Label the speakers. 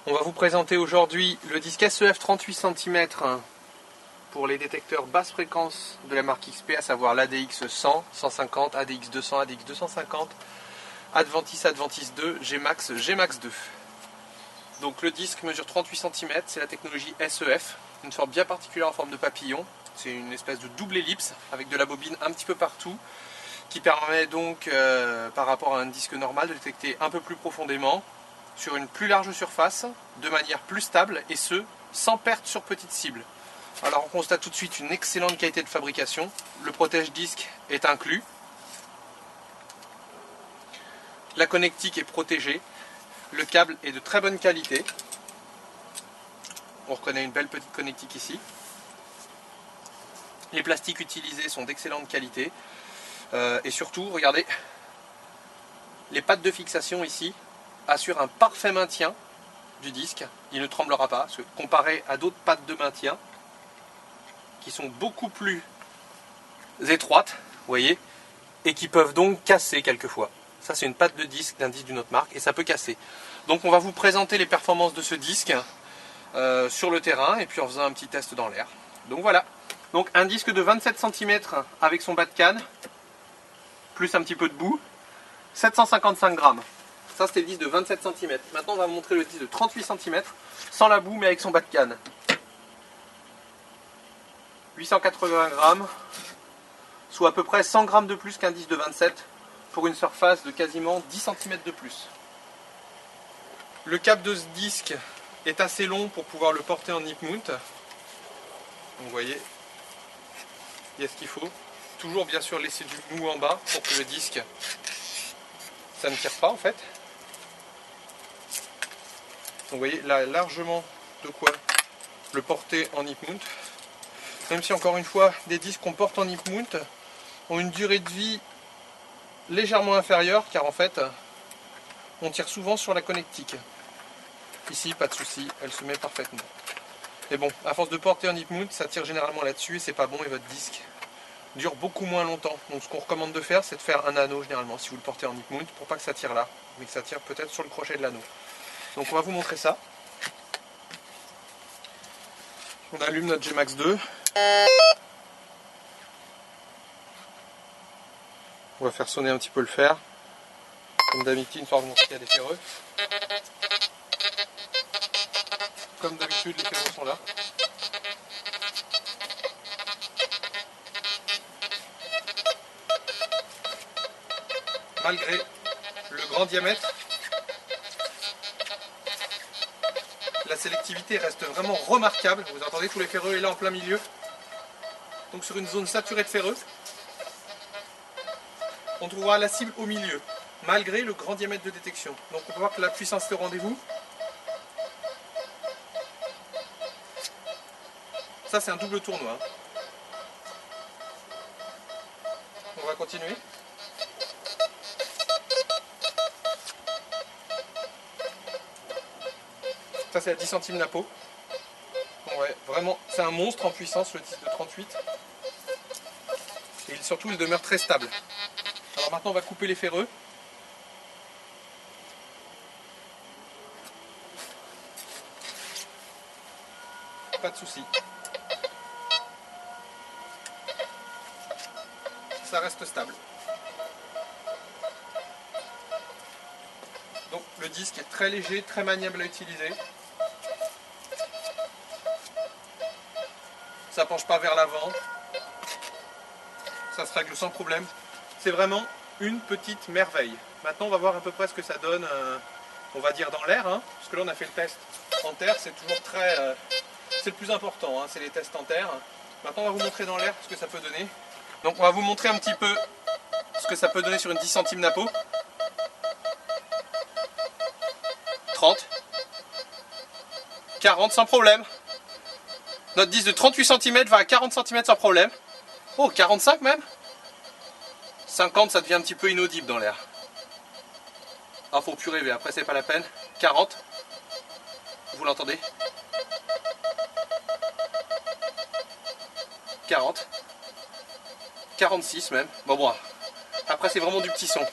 Speaker 1: On va vous présenter aujourd'hui le disque SEF 38 cm pour les détecteurs basse fréquence de la marque XP, à savoir l'ADX 100, 150, ADX 200, ADX 250, Adventis, Adventis 2, Gmax, Gmax 2. Donc le disque mesure 38 cm, c'est la technologie SEF, une forme bien particulière en forme de papillon. C'est une espèce de double ellipse avec de la bobine un petit peu partout, qui permet donc, par rapport à un disque normal, de détecter un peu plus profondément, sur une plus large surface, de manière plus stable, et ce, sans perte sur petite cible. Alors on constate tout de suite une excellente qualité de fabrication. Le protège-disque est inclus. La connectique est protégée. Le câble est de très bonne qualité. On reconnaît une belle petite connectique ici. Les plastiques utilisés sont d'excellente qualité. Et surtout, regardez, les pattes de fixation ici assurent un parfait maintien du disque. Il ne tremblera pas, parce que comparé à d'autres pattes de maintien, qui sont beaucoup plus étroites, vous voyez, et qui peuvent donc casser quelquefois. Ça, c'est une patte de disque d'un disque d'une autre marque, et ça peut casser. Donc on va vous présenter les performances de ce disque sur le terrain, et puis en faisant un petit test dans l'air. Donc voilà. Donc un disque de 27 cm avec son bas de canne, plus un petit peu de boue, 755 grammes. Ça, c'était le disque de 27 cm. Maintenant, on va vous montrer le disque de 38 cm, sans la boue, mais avec son bas de canne. 880 grammes, soit à peu près 100 grammes de plus qu'un disque de 27, pour une surface de quasiment 10 cm de plus. Le câble de ce disque est assez long pour pouvoir le porter en hip mount. Donc, vous voyez, il y a ce qu'il faut. Toujours bien sûr laisser du mou en bas pour que le disque, ça ne tire pas en fait. Donc, vous voyez là largement de quoi le porter en hip mount. Même si encore une fois, des disques qu'on porte en hip mount ont une durée de vie légèrement inférieure, car en fait, on tire souvent sur la connectique. Ici, pas de souci, elle se met parfaitement. Mais bon, à force de porter en hip mount, ça tire généralement là-dessus et c'est pas bon, et votre disque dure beaucoup moins longtemps. Donc ce qu'on recommande de faire, c'est de faire un anneau généralement, si vous le portez en hip mount, pour pas que ça tire là, mais que ça tire peut-être sur le crochet de l'anneau. Donc on va vous montrer ça. On allume notre Gmax 2. On va faire sonner un petit peu le fer. Comme d'habitude, une fois que vous montrez qu'il y a des ferreux. Comme d'habitude, les ferreux sont là. Malgré le grand diamètre, la sélectivité reste vraiment remarquable. Vous entendez, tous les ferreux est là en plein milieu. Donc sur une zone saturée de ferreux, on trouvera la cible au milieu, malgré le grand diamètre de détection. Donc on peut voir que la puissance est au rendez-vous. Ça, c'est un double tournoi. On va continuer. Ça, c'est à 10 centimes la peau. Ouais, vraiment, c'est un monstre en puissance, le disque de 38. Et surtout, il demeure très stable. Alors maintenant, on va couper les ferreux. Pas de souci. Ça reste stable. Donc le disque est très léger, très maniable à utiliser. Ça penche pas vers l'avant. Ça se règle sans problème. C'est vraiment une petite merveille. Maintenant, on va voir à peu près ce que ça donne, on va dire dans l'air, hein, parce que là on a fait le test en terre, c'est toujours très... c'est le plus important, hein, c'est les tests en terre. Maintenant, on va vous montrer dans l'air ce que ça peut donner. Donc on va vous montrer un petit peu ce que ça peut donner sur une 10 centimes la peau. 30, 40 sans problème. Notre disque de 38 cm va à 40 cm sans problème. Oh, 45 même. 50, ça devient un petit peu inaudible dans l'air. Ah, faut plus rêver, après c'est pas la peine. 40. Vous l'entendez? 40. 46 même. Bon, après c'est vraiment du petit son.